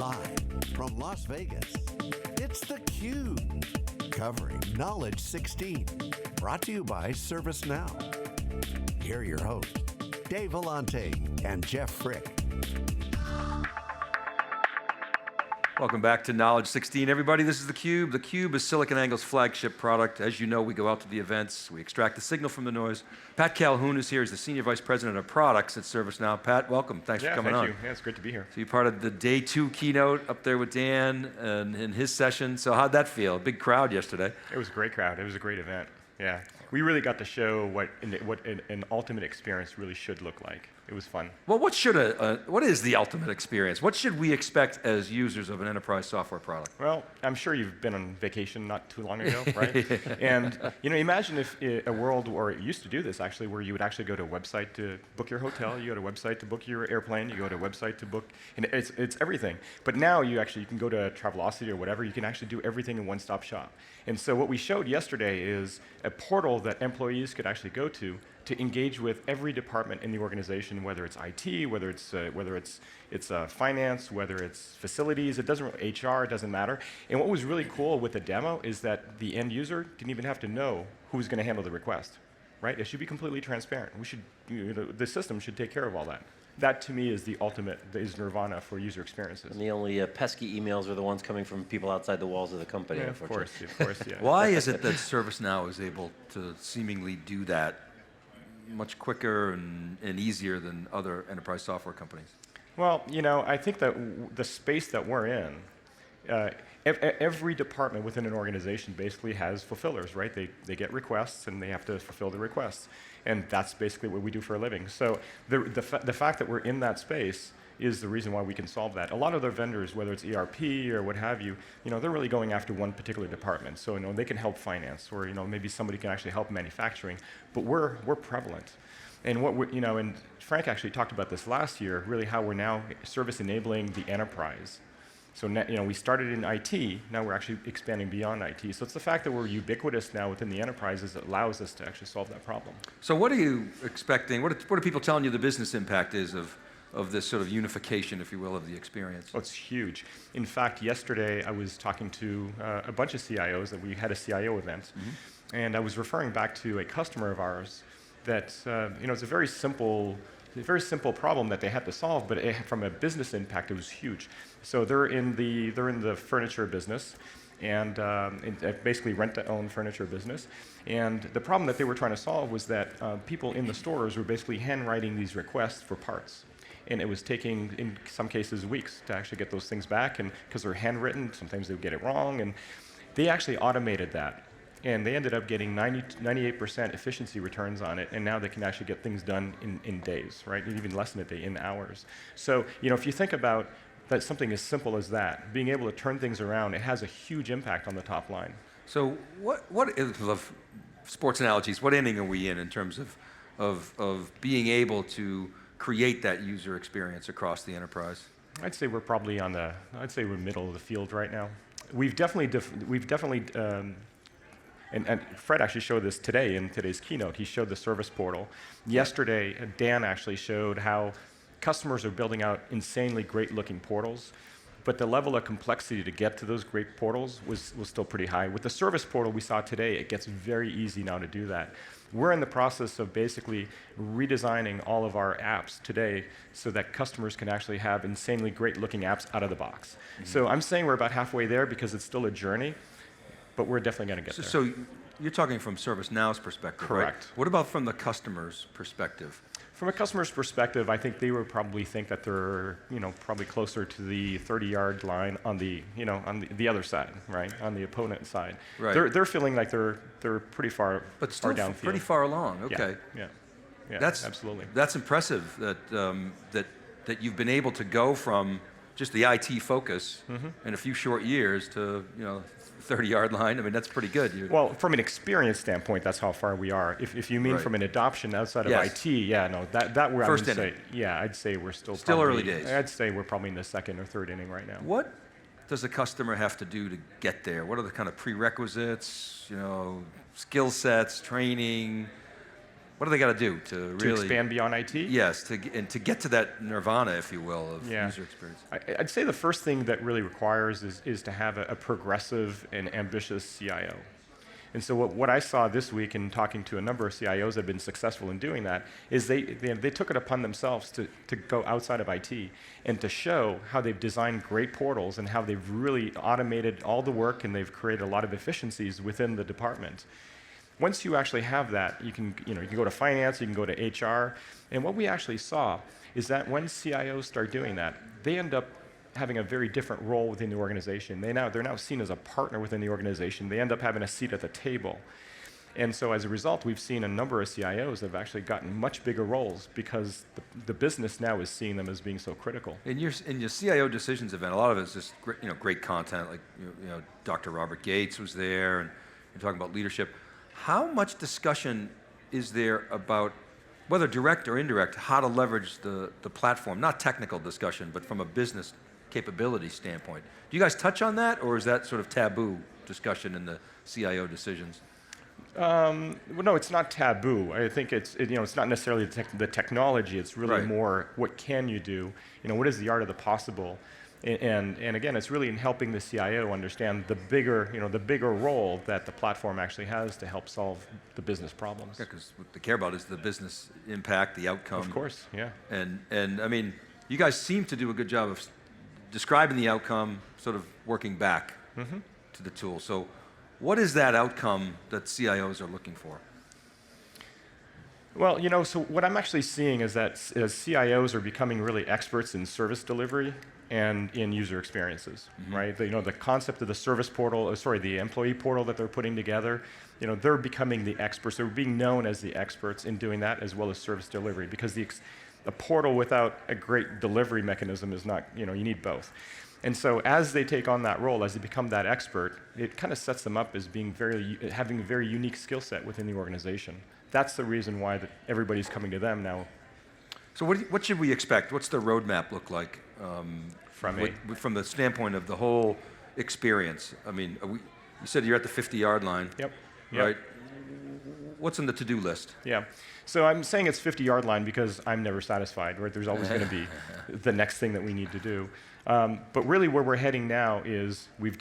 Live from Las Vegas, it's theCUBE, covering Knowledge16, brought to you by ServiceNow. Here are your hosts, Dave Vellante and Jeff Frick. Welcome back to Knowledge16, everybody. This is theCUBE. theCUBE is SiliconANGLE's flagship product. As you know, we go out to the events, we extract the signal from the noise. Pat Calhoun is here. He's the Senior Vice President of Products at ServiceNow. Pat, welcome. Thanks for coming on. Thank you. Yeah, it's great to be here. So you're part of the day 2 keynote up there with Dan and in his session. So how'd that feel? Big crowd yesterday. It was a great crowd. It was a great event. Yeah. We really got to show what an ultimate experience really should look like. It was fun. Well, what is the ultimate experience? What should we expect as users of an enterprise software product? Well, I'm sure you've been on vacation not too long ago, right? And imagine if a world where it used to do this actually, where you would actually go to a website to book your hotel, you go to a website to book your airplane, you go to a website to book, and it's everything. But now you can go to Travelocity or whatever, you can actually do everything in one-stop shop. And so what we showed yesterday is a portal that employees could actually go to engage with every department in the organization, whether it's IT, whether it's finance, whether it's facilities, HR, it doesn't matter. And what was really cool with the demo is that the end user didn't even have to know who's going to handle the request, right? It should be completely transparent. The system should take care of all that. That to me is the ultimate, is nirvana for user experiences. And the only pesky emails are the ones coming from people outside the walls of the company, yeah, of course, yeah. Why is it that ServiceNow is able to seemingly do that much quicker and easier than other enterprise software companies? Well, I think that the space that we're in, every department within an organization basically has fulfillers, right? They get requests and they have to fulfill the requests. And that's basically what we do for a living. So the fact that we're in that space is the reason why we can solve that. A lot of the vendors, whether it's ERP or what have you, they're really going after one particular department. So they can help finance, or maybe somebody can actually help manufacturing. But we're prevalent, and and Frank actually talked about this last year. Really, how we're now service enabling the enterprise. So we started in IT. Now we're actually expanding beyond IT. So it's the fact that we're ubiquitous now within the enterprises that allows us to actually solve that problem. So what are you expecting? What are people telling you the business impact is of this sort of unification, if you will, of the experience? Oh, it's huge. In fact, yesterday I was talking to a bunch of CIOs. That we had a CIO event, and I was referring back to a customer of ours that it's a very simple problem that they had to solve, but from a business impact, it was huge. So they're in the furniture business, and basically rent-to-own furniture business. And the problem that they were trying to solve was that people in the stores were basically handwriting these requests for parts. And it was taking, in some cases, weeks to actually get those things back, and because they're handwritten, sometimes they would get it wrong, and they actually automated that. And they ended up getting 98% efficiency returns on it, and now they can actually get things done in days, right? Even less than a day, in hours. So, if you think about that, something as simple as that, being able to turn things around, it has a huge impact on the top line. So what is, of sports analogies, what inning are we in terms of being able to create that user experience across the enterprise? I'd say we're probably we're middle of the field right now. We've definitely and Fred actually showed this today in today's keynote. He showed the service portal. Yesterday, Dan actually showed how customers are building out insanely great-looking portals, but the level of complexity to get to those great portals was still pretty high. With the service portal we saw today, it gets very easy now to do that. We're in the process of basically redesigning all of our apps today so that customers can actually have insanely great-looking apps out of the box. So I'm saying we're about halfway there because it's still a journey, but we're definitely going to get there. So you're talking from ServiceNow's perspective, correct? Right? What about from the customer's perspective? From a customer's perspective, I think they would probably think that they're, probably closer to the 30-yard line on the, on the other side, right? On the opponent side. Right. They're feeling like they're pretty far, but still downfield. Pretty far along. Okay. Yeah. That's absolutely. That's impressive that you've been able to go from just the IT focus in a few short years to 30-yard line. I mean, that's pretty good. Well, from an experience standpoint, that's how far we are. If you mean from an adoption outside of IT, that we're first inning. I'd say we're still early days. I'd say we're probably in the second or third inning right now. What does a customer have to do to get there? What are the kind of prerequisites, skill sets, training? What do they got to do to really expand beyond IT? Yes, and to get to that nirvana, if you will, of user experience. I'd say the first thing that really requires is to have a progressive and ambitious CIO. And so what I saw this week in talking to a number of CIOs that have been successful in doing that is they took it upon themselves to go outside of IT and to show how they've designed great portals and how they've really automated all the work and they've created a lot of efficiencies within the department. Once you actually have that, you can go to finance, you can go to HR, and what we actually saw is that when CIOs start doing that, they end up having a very different role within the organization. They're now seen as a partner within the organization. They end up having a seat at the table. And so as a result, we've seen a number of CIOs that have actually gotten much bigger roles because the business now is seeing them as being so critical. In your CIO decisions event, a lot of it is just great content, like Dr. Robert Gates was there, and you're talking about leadership. How much discussion is there about, whether direct or indirect, how to leverage the platform? Not technical discussion, but from a business capability standpoint. Do you guys touch on that, or is that sort of taboo discussion in the CIO decisions? Well, no, it's not taboo. I think it's not necessarily the technology. It's really more what can you do? What is the art of the possible? And again, it's really in helping the CIO understand the bigger role that the platform actually has to help solve the business problems. Yeah, because what they care about is the business impact, the outcome. Of course, yeah. And I mean, you guys seem to do a good job of describing the outcome, sort of working back to the tool. So what is that outcome that CIOs are looking for? Well, so what I'm actually seeing is that as CIOs are becoming really experts in service delivery and in user experiences, right? The concept of the service portal, the employee portal that they're putting together, they're becoming the experts. They're being known as the experts in doing that, as well as service delivery, because a portal without a great delivery mechanism is not, you need both. And so as they take on that role, as they become that expert, it kind of sets them up as having a very unique skill set within the organization. That's the reason why everybody's coming to them now. So what should we expect? What's the roadmap look like from the standpoint of the whole experience? I mean, you said you're at the 50-yard line. Yep. Right? What's on the to-do list? Yeah. So I'm saying it's 50-yard line because I'm never satisfied, right? There's always going to be the next thing that we need to do. But really where we're heading now is we've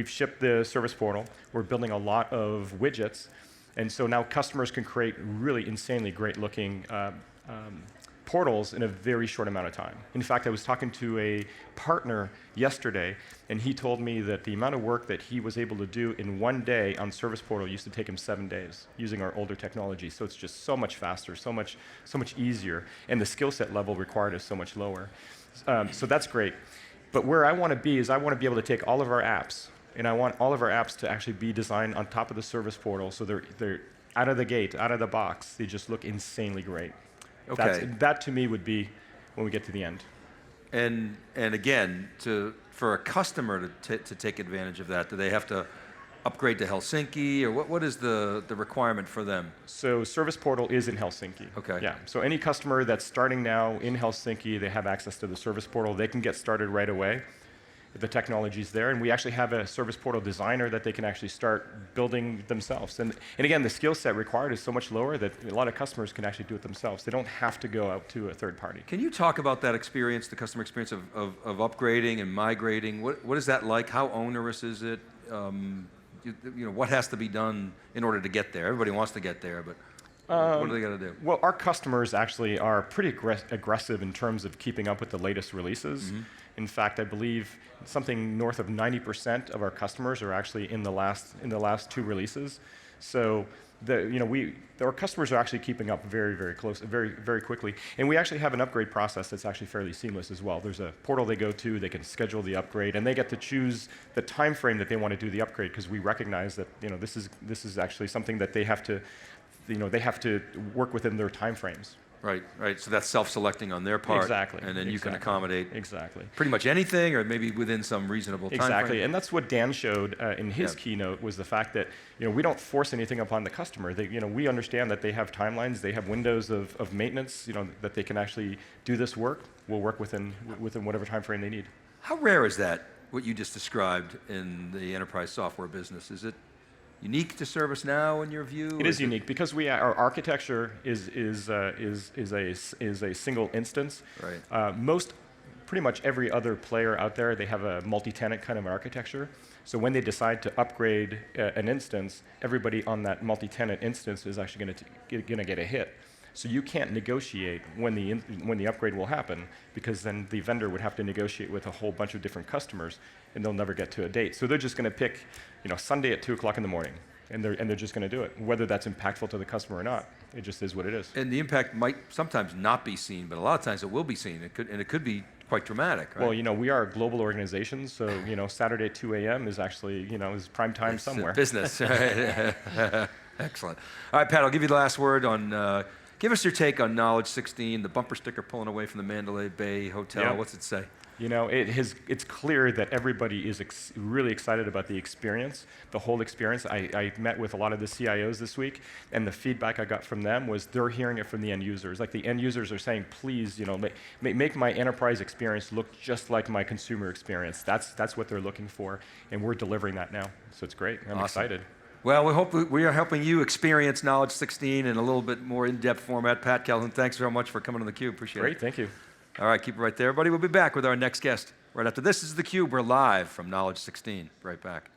shipped the service portal. We're building a lot of widgets. And so now customers can create really insanely great looking portals in a very short amount of time. In fact, I was talking to a partner yesterday, and he told me that the amount of work that he was able to do in one day on Service Portal used to take him 7 days using our older technology. So it's just so much faster, so much easier, and the skill set level required is so much lower. So that's great. But where I want to be is I want to be able to take all of our apps, and I want all of our apps to actually be designed on top of the Service Portal, so they're out of the gate, out of the box. They just look insanely great. Okay. That to me would be when we get to the end. And again, for a customer to take advantage of that, do they have to upgrade to Helsinki, or what is the requirement for them? So Service Portal is in Helsinki. Okay. Yeah. So any customer that's starting now in Helsinki, they have access to the Service Portal. They can get started right away. The technology's there, and we actually have a Service Portal designer that they can actually start building themselves. And again, the skill set required is so much lower that a lot of customers can actually do it themselves. They don't have to go out to a third party. Can you talk about that experience, the customer experience of upgrading and migrating? What is that like? How onerous is it? What has to be done in order to get there? Everybody wants to get there, but what do they got to do? Well, our customers actually are pretty aggressive in terms of keeping up with the latest releases. Mm-hmm. In fact, I believe something north of 90% of our customers are actually in the last 2 releases. So our customers are actually keeping up very, very close, very, very quickly. And we actually have an upgrade process that's actually fairly seamless as well. There's a portal they go to, they can schedule the upgrade, and they get to choose the time frame that they want to do the upgrade, because we recognize that this is actually something that they have to work within their time frames. Right. So that's self-selecting on their part. Exactly. And then you can accommodate pretty much anything, or maybe within some reasonable time frame. Exactly. And that's what Dan showed in his keynote, was the fact that we don't force anything upon the customer. We understand that they have timelines, they have windows of maintenance, that they can actually do this work. We'll work within whatever time frame they need. How rare is that, what you just described in the enterprise software business? Is it unique to ServiceNow in your view? It is unique because our architecture is a single instance. Right. Pretty much every other player out there, they have a multi-tenant kind of architecture. So when they decide to upgrade an instance, everybody on that multi-tenant instance is actually going to get a hit. So you can't negotiate when the upgrade will happen, because then the vendor would have to negotiate with a whole bunch of different customers, and they'll never get to a date. So they're just going to pick, Sunday at 2 o'clock in the morning, and they're just going to do it, whether that's impactful to the customer or not. It just is what it is. And the impact might sometimes not be seen, but a lot of times it will be seen. It could be quite dramatic, right? Well, we are a global organization, so Saturday at 2 a.m. is actually is prime time somewhere. Business. Excellent. All right, Pat, I'll give you the last word on. Give us your take on Knowledge16, the bumper sticker pulling away from the Mandalay Bay Hotel. Yep. What's it say? It's clear that everybody is really excited about the experience, the whole experience. I met with a lot of the CIOs this week, and the feedback I got from them was they're hearing it from the end users. Like the end users are saying, please, make my enterprise experience look just like my consumer experience. That's what they're looking for, and we're delivering that now. So it's great. I'm excited. Well, we are helping you experience Knowledge16 in a little bit more in-depth format. Pat Calhoun, thanks very much for coming on theCUBE. Appreciate it. Great, thank you. All right, keep it right there, everybody. We'll be back with our next guest right after this. This is theCUBE. We're live from Knowledge16. Right back.